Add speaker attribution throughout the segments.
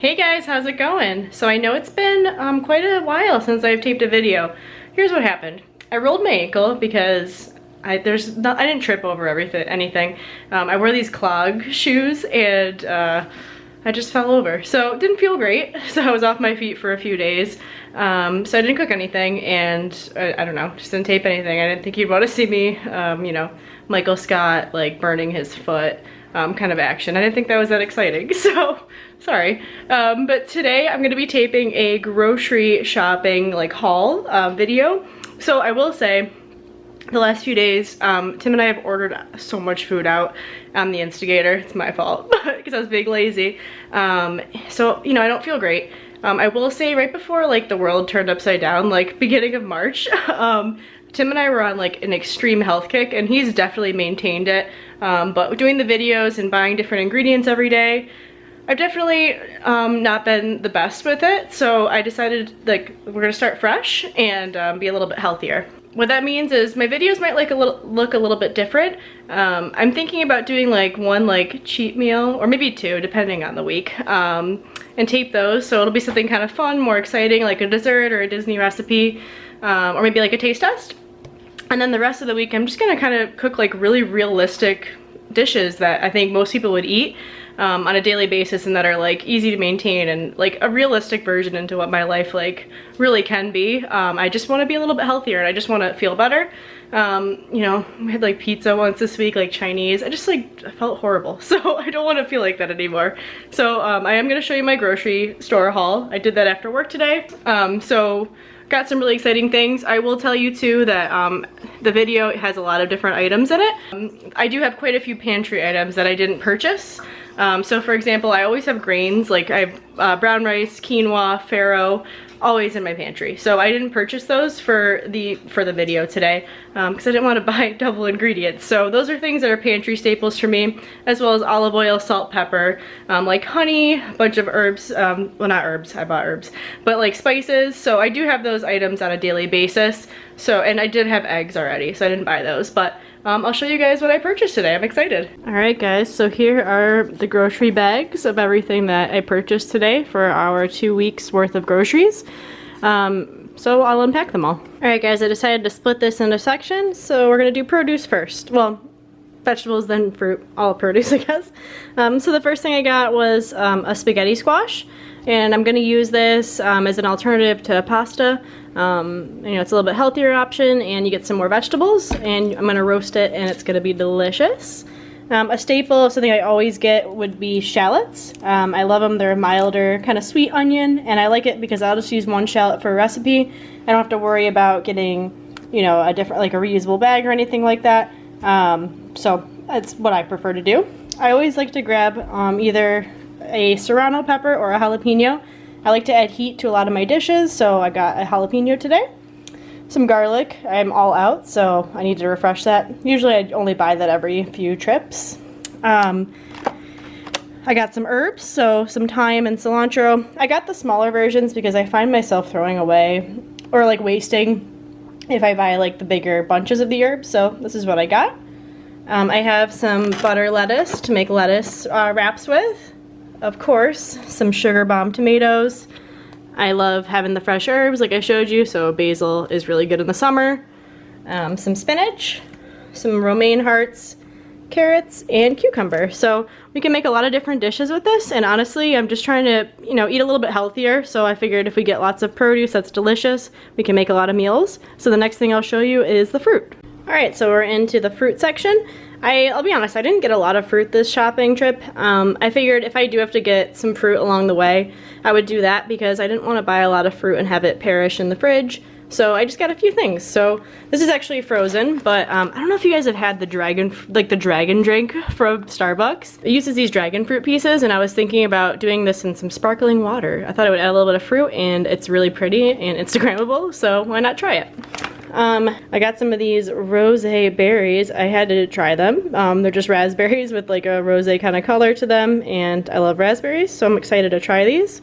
Speaker 1: Hey guys, how's it going? So I know it's been quite a while since I've taped a video. Here's what happened. I rolled my ankle because I didn't trip over anything. I wore these clog shoes and I just fell over. So it didn't feel great. So I was off my feet for a few days. So I didn't cook anything and I don't know, just didn't tape anything. I didn't think you'd want to see me, you know, Michael Scott like burning his foot. Kind of action. I didn't think that was that exciting, so sorry. But today I'm gonna be taping a grocery shopping like haul video. So I will say, the last few days, Tim and I have ordered so much food out. I'm the instigator, it's my fault, because I was being lazy. So, you know, I don't feel great. I will say right before like the world turned upside down, like beginning of March, Tim and I were on like an extreme health kick, and he's definitely maintained it. But doing the videos and buying different ingredients every day, I've definitely not been the best with it. So I decided like we're gonna start fresh and be a little bit healthier. What that means is my videos might like look a little bit different. I'm thinking about doing like one like cheat meal or maybe two depending on the week, and tape those. So it'll be something kind of fun, more exciting, like a dessert or a Disney recipe, or maybe like a taste test. And then the rest of the week, I'm just gonna kind of cook like really realistic dishes that I think most people would eat on a daily basis and that are like easy to maintain and like a realistic version into what my life like really can be. I just wanna be a little bit healthier and I just wanna feel better. You know, we had like pizza once this week, like Chinese. I felt horrible. So I don't wanna feel like that anymore. So I am gonna show you my grocery store haul. I did that after work today. So got some really exciting things. I will tell you too that the video has a lot of different items in it. I do have quite a few pantry items that I didn't purchase. So for example, I always have grains, like I have brown rice, quinoa, farro, always in my pantry. So I didn't purchase those for the video today because I didn't want to buy double ingredients. So those are things that are pantry staples for me, as well as olive oil, salt, pepper, like honey, a bunch of herbs, well not herbs, I bought herbs, but like spices. So I do have those items on a daily basis. So, and I did have eggs already, so I didn't buy those, but I'll show you guys what I purchased today. I'm excited. All right guys, so here are the grocery bags of everything that I purchased today for our 2 weeks worth of groceries. So I'll unpack them all. All right guys, I decided to split this into sections. So we're gonna do produce first. Well, vegetables, then fruit, all produce I guess. So the first thing I got was a spaghetti squash. And I'm gonna use this as an alternative to pasta. You know, it's a little bit healthier option and you get some more vegetables, and I'm gonna roast it and it's gonna be delicious. A staple, something I always get, would be shallots. I love them. They're a milder kind of sweet onion, and I like it because I'll just use one shallot for a recipe. I don't have to worry about getting, you know, a different, like a reusable bag or anything like that. So that's what I prefer to do. I always like to grab either a serrano pepper or a jalapeno. I like to add heat to a lot of my dishes, so I got a jalapeno today. Some garlic. I'm all out, so I need to refresh that. Usually I only buy that every few trips. I got some herbs, so some thyme and cilantro. I got the smaller versions because I find myself throwing away or like wasting if I buy like the bigger bunches of the herbs, so this is what I got. I have some butter lettuce to make lettuce wraps with. Of course, some sugar bomb tomatoes. I love having the fresh herbs like I showed you, so basil is really good in the summer. Some spinach, some romaine hearts, carrots, and cucumber. So we can make a lot of different dishes with this, and honestly, I'm just trying to, you know, eat a little bit healthier, so I figured if we get lots of produce that's delicious, we can make a lot of meals. So the next thing I'll show you is the fruit. Alright, so we're into the fruit section. I'll be honest, I didn't get a lot of fruit this shopping trip. I figured if I do have to get some fruit along the way, I would do that because I didn't want to buy a lot of fruit and have it perish in the fridge. So I just got a few things. So this is actually frozen, but I don't know if you guys have had the dragon drink from Starbucks. It uses these dragon fruit pieces, and I was thinking about doing this in some sparkling water. I thought it would add a little bit of fruit, and it's really pretty and Instagrammable, so why not try it? I got some of these rosé berries. I had to try them. They're just raspberries with like a rosé kind of color to them, and I love raspberries, so I'm excited to try these.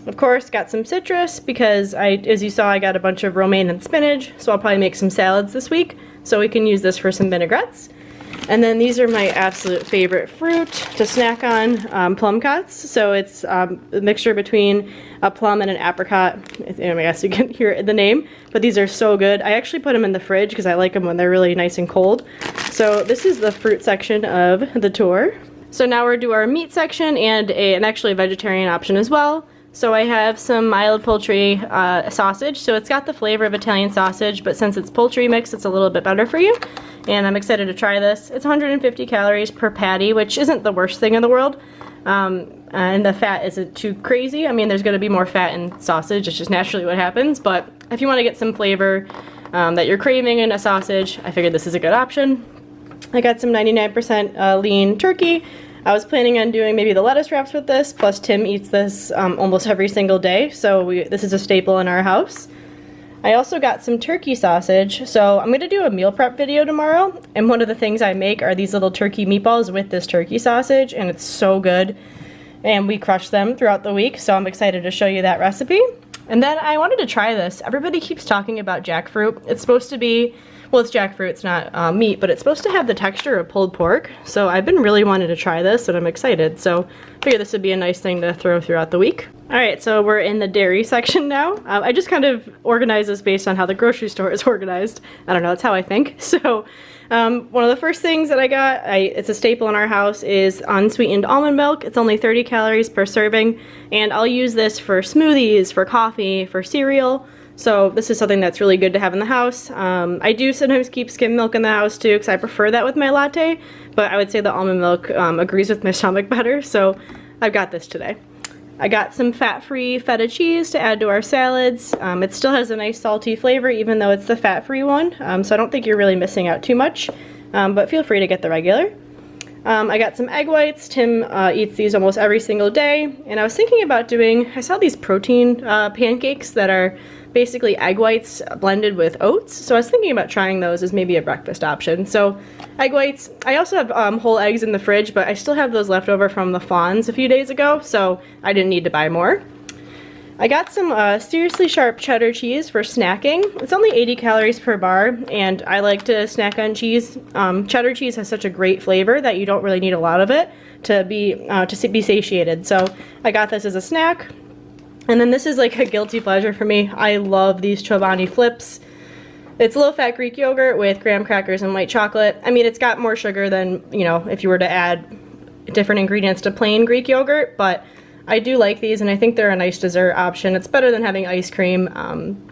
Speaker 1: Of course, got some citrus because as you saw, I got a bunch of romaine and spinach, so I'll probably make some salads this week, so we can use this for some vinaigrettes. And then these are my absolute favorite fruit to snack on, plum cuts. So it's a mixture between a plum and an apricot. I guess you can hear the name, but these are so good. I actually put them in the fridge because I like them when they're really nice and cold. So this is the fruit section of the tour. So now we're do our meat section and actually a vegetarian option as well. So I have some mild poultry sausage. So it's got the flavor of Italian sausage, but since it's poultry mix, it's a little bit better for you. And I'm excited to try this. It's 150 calories per patty, which isn't the worst thing in the world. And the fat isn't too crazy. I mean, there's going to be more fat in sausage. It's just naturally what happens. But if you want to get some flavor that you're craving in a sausage, I figured this is a good option. I got some 99% lean turkey. I was planning on doing maybe the lettuce wraps with this, plus Tim eats this almost every single day, so this is a staple in our house. I also got some turkey sausage, so I'm going to do a meal prep video tomorrow, and one of the things I make are these little turkey meatballs with this turkey sausage, and it's so good, and we crush them throughout the week, so I'm excited to show you that recipe. And then I wanted to try this. Everybody keeps talking about jackfruit. It's supposed to be, well, it's jackfruit, it's not meat, but it's supposed to have the texture of pulled pork. So I've been really wanting to try this and I'm excited. So I figured this would be a nice thing to throw throughout the week. All right, so we're in the dairy section now. I just kind of organize this based on how the grocery store is organized. I don't know, that's how I think. So one of the first things that I got, it's a staple in our house, is unsweetened almond milk. It's only 30 calories per serving, and I'll use this for smoothies, for coffee, for cereal. So this is something that's really good to have in the house. I do sometimes keep skim milk in the house too, because I prefer that with my latte, but I would say the almond milk agrees with my stomach better, so I've got this today. I got some fat-free feta cheese to add to our salads. It still has a nice salty flavor even though it's the fat-free one, so I don't think you're really missing out too much, but feel free to get the regular. I got some egg whites. Tim eats these almost every single day, and I was thinking about doing, I saw these protein pancakes that are basically egg whites blended with oats, so I was thinking about trying those as maybe a breakfast option. So egg whites, I also have whole eggs in the fridge, but I still have those left over from the Fawns a few days ago, so I didn't need to buy more. I got some seriously sharp cheddar cheese for snacking. It's only 80 calories per bar, and I like to snack on cheese. Cheddar cheese has such a great flavor that you don't really need a lot of it to be satiated. So I got this as a snack. And then this is like a guilty pleasure for me. I love these Chobani Flips. It's low-fat Greek yogurt with graham crackers and white chocolate. I mean, it's got more sugar than, you know, if you were to add different ingredients to plain Greek yogurt, but I do like these and I think they're a nice dessert option. It's better than having ice cream.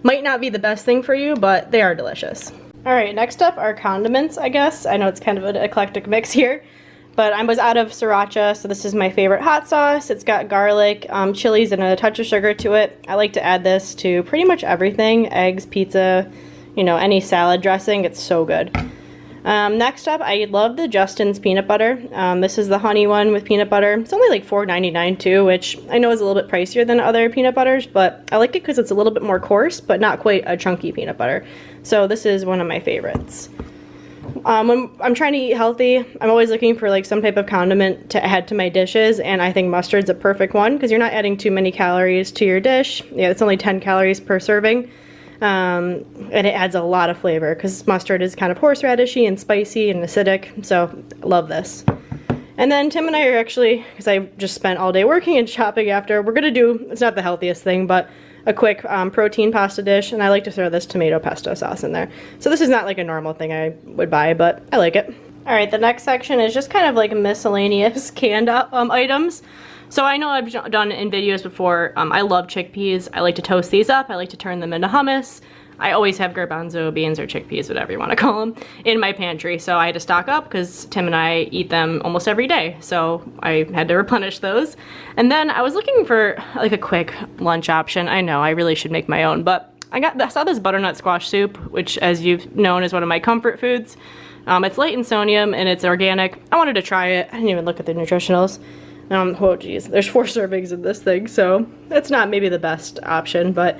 Speaker 1: Might not be the best thing for you, but they are delicious. All right, next up are condiments, I guess. I know it's kind of an eclectic mix here. But I was out of sriracha, so this is my favorite hot sauce. It's got garlic, chilies, and a touch of sugar to it. I like to add this to pretty much everything. Eggs, pizza, you know, any salad dressing. It's so good. Next up, I love the Justin's peanut butter. This is the honey one with peanut butter. It's only like $4.99 too, which I know is a little bit pricier than other peanut butters, but I like it because it's a little bit more coarse, but not quite a chunky peanut butter. So this is one of my favorites. When I'm trying to eat healthy, I'm always looking for like some type of condiment to add to my dishes, and I think mustard's a perfect one because you're not adding too many calories to your dish. Yeah, it's only 10 calories per serving, and it adds a lot of flavor because mustard is kind of horseradishy and spicy and acidic, so I love this. And then Tim and I are actually, because I just spent all day working and shopping after, we're gonna do, it's not the healthiest thing, but a quick protein pasta dish, and I like to throw this tomato pesto sauce in there. So this is not like a normal thing I would buy, but I like it. All right, the next section is just kind of like miscellaneous canned items. So I know I've done in videos before, I love chickpeas. I like to toast these up. I like to turn them into hummus. I always have garbanzo beans or chickpeas, whatever you want to call them, in my pantry. So I had to stock up because Tim and I eat them almost every day. So I had to replenish those. And then I was looking for like a quick lunch option. I know I really should make my own, but I saw this butternut squash soup, which as you've known is one of my comfort foods. It's light in sodium and it's organic. I wanted to try it. I didn't even look at the nutritionals. Oh geez, there's 4 servings in this thing, so that's not maybe the best option, but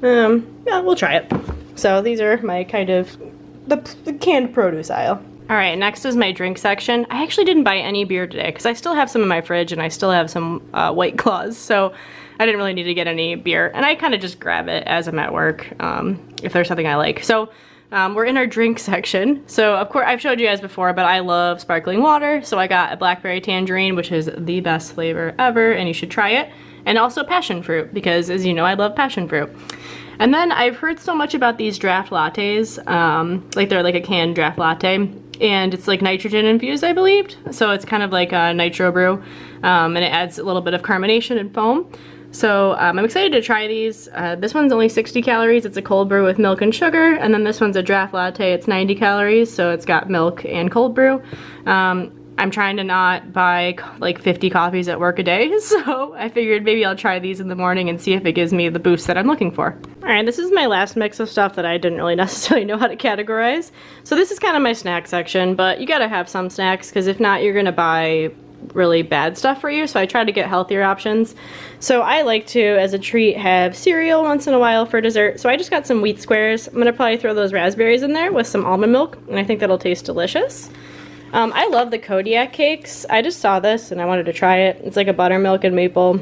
Speaker 1: yeah, we'll try it. So these are my kind of the canned produce aisle. All right, next is my drink section. I actually didn't buy any beer today because I still have some in my fridge and I still have some White Claws, so I didn't really need to get any beer. And I kind of just grab it as I'm at work if there's something I like. So we're in our drink section. So of course, I've showed you guys before, but I love sparkling water. So I got a blackberry tangerine, which is the best flavor ever, and you should try it. And also passion fruit, because as you know, I love passion fruit. And then I've heard so much about these draft lattes, like they're like a canned draft latte, and it's like nitrogen infused, I believed. So it's kind of like a nitro brew, and it adds a little bit of carbonation and foam. So I'm excited to try these. This one's only 60 calories. It's a cold brew with milk and sugar. And then this one's a draft latte. It's 90 calories, so it's got milk and cold brew. I'm trying to not buy like 50 coffees at work a day, so I figured maybe I'll try these in the morning and see if it gives me the boost that I'm looking for. Alright, this is my last mix of stuff that I didn't really necessarily know how to categorize. So this is kind of my snack section, but you gotta have some snacks, because if not, you're gonna buy really bad stuff for you, so I try to get healthier options. So I like to, as a treat, have cereal once in a while for dessert. So I just got some wheat squares. I'm gonna probably throw those raspberries in there with some almond milk, and I think that'll taste delicious. I love the Kodiak cakes. I just saw this and I wanted to try it. It's like a buttermilk and maple,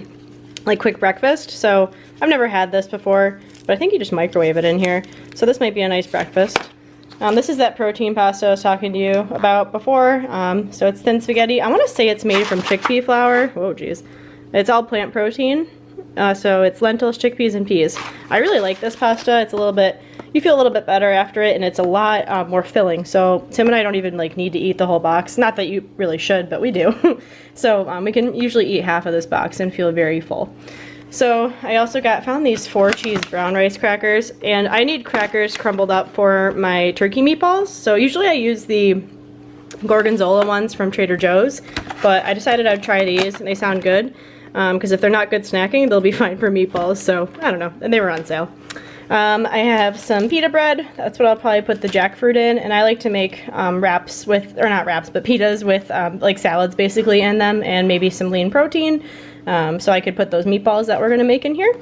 Speaker 1: like quick breakfast. So I've never had this before, but I think you just microwave it in here. So this might be a nice breakfast. This is that protein pasta I was talking to you about before. So it's thin spaghetti. I want to say it's made from chickpea flour. Oh geez. It's all plant protein. So it's lentils, chickpeas, and peas. I really like this pasta. It's a little bit, you feel a little bit better after it, and it's a lot more filling. So Tim and I don't even like need to eat the whole box. Not that you really should, but we do. So we can usually eat half of this box and feel very full. So I also found these 4 cheese brown rice crackers, and I need crackers crumbled up for my turkey meatballs. So usually I use the Gorgonzola ones from Trader Joe's, but I decided I'd try these, and they sound good. Because if they're not good snacking, they'll be fine for meatballs, so I don't know, and they were on sale. I have some pita bread. That's what I'll probably put the jackfruit in, and I like to make wraps with, or not wraps, but pitas with like salads basically in them, and maybe some lean protein, so I could put those meatballs that we're going to make in here.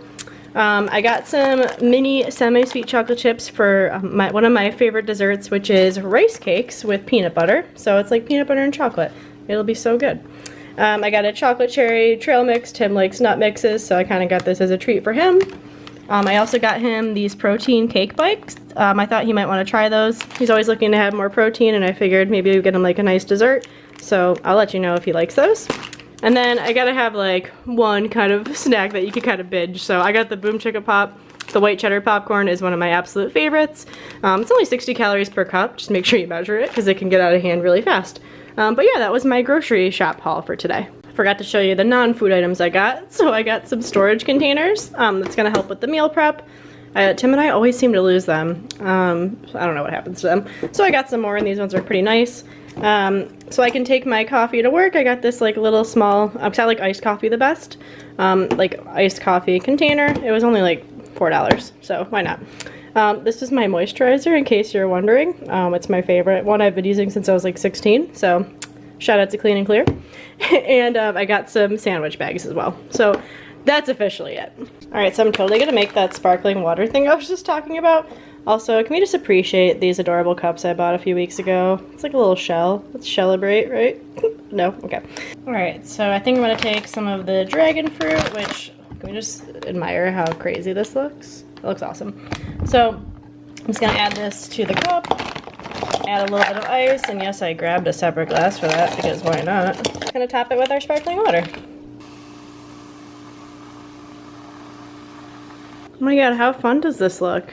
Speaker 1: I got some mini semi-sweet chocolate chips for one of my favorite desserts, which is rice cakes with peanut butter. So it's like peanut butter and chocolate. It'll be so good. I got a chocolate cherry trail mix. Tim likes nut mixes, so I kind of got this as a treat for him. I also got him these protein cake bites. I thought he might want to try those. He's always looking to have more protein, and I figured maybe we'd get him like a nice dessert. So I'll let you know if he likes those. And then I gotta have like one kind of snack that you can kind of binge. So I got the Boom Chicka Pop. The white cheddar popcorn is one of my absolute favorites. It's only 60 calories per cup. Just make sure you measure it, because it can get out of hand really fast. But yeah, that was my grocery shop haul for today. Forgot to show you the non-food items I got. So I got some storage containers. That's gonna help with the meal prep. Tim and I always seem to lose them. I don't know what happens to them. So I got some more, and these ones are pretty nice. So I can take my coffee to work. I got this like little small, because I like iced coffee the best, like iced coffee container. It was only like $4, so why not? This is my moisturizer, in case you're wondering. It's my favorite one. I've been using since I was like 16, so shout out to Clean and Clear. And I got some sandwich bags as well. So that's officially it. Alright, so I'm totally gonna make that sparkling water thing I was just talking about. Also, can we just appreciate these adorable cups I bought a few weeks ago? It's like a little shell. Let's celebrate, right? No? Okay. Alright, so I think I'm gonna take some of the dragon fruit, which, can we just admire how crazy this looks? It looks awesome. So, I'm just gonna add this to the cup, add a little bit of ice, and yes, I grabbed a separate glass for that, because why not? Gonna top it with our sparkling water. Oh my god, how fun does this look?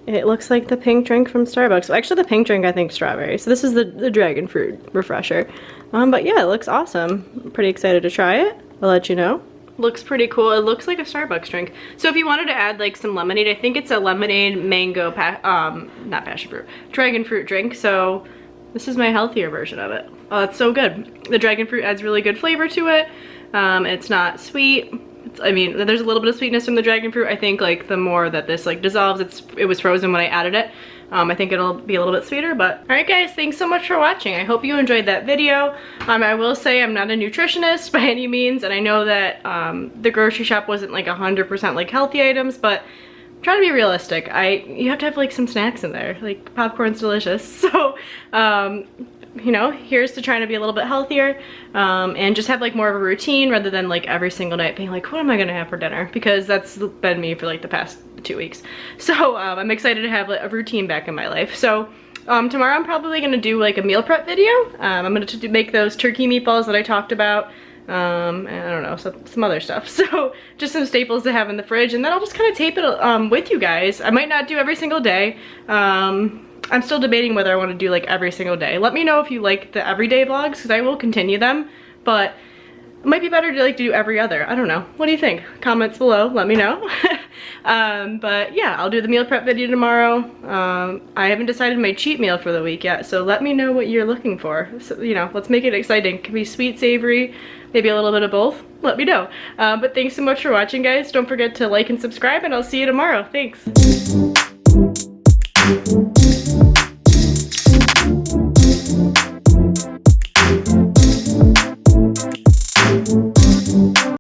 Speaker 1: It looks like the pink drink from Starbucks. Well, actually, the pink drink, I think, strawberry. So this is the dragon fruit refresher. But yeah, it looks awesome. I'm pretty excited to try it. I'll let you know. Looks pretty cool. It looks like a Starbucks drink. So if you wanted to add like some lemonade, I think it's a lemonade mango, not passion fruit, dragon fruit drink. So this is my healthier version of it. Oh, it's so good. The dragon fruit adds really good flavor to it. It's not sweet. I mean, there's a little bit of sweetness from the dragon fruit. I think like the more that this like dissolves, it was frozen when I added it. I think it'll be a little bit sweeter, but all right guys, thanks so much for watching. I hope you enjoyed that video. I will say I'm not a nutritionist by any means, and I know that the grocery shop wasn't like 100% like healthy items, but trying to be realistic. You have to have like some snacks in there. Like popcorn's delicious. So, you know, here's to trying to be a little bit healthier and just have like more of a routine rather than like every single night being like, what am I gonna have for dinner? Because that's been me for like the past 2 weeks. So I'm excited to have like, a routine back in my life. So tomorrow I'm probably gonna do like a meal prep video. I'm gonna make those turkey meatballs that I talked about. And I don't know, some other stuff. So just some staples to have in the fridge, and then I'll just kind of tape it with you guys. I might not do every single day. I'm still debating whether I want to do like every single day. Let me know if you like the everyday vlogs, because I will continue them, but it might be better to like do every other. I don't know. What do you think? Comments below, let me know. But yeah, I'll do the meal prep video tomorrow. I haven't decided my cheat meal for the week yet, so let me know what you're looking for. So, you know, let's make it exciting. It can be sweet, savory, maybe a little bit of both. Let me know. But thanks so much for watching, guys. Don't forget to like and subscribe, and I'll see you tomorrow. Thanks.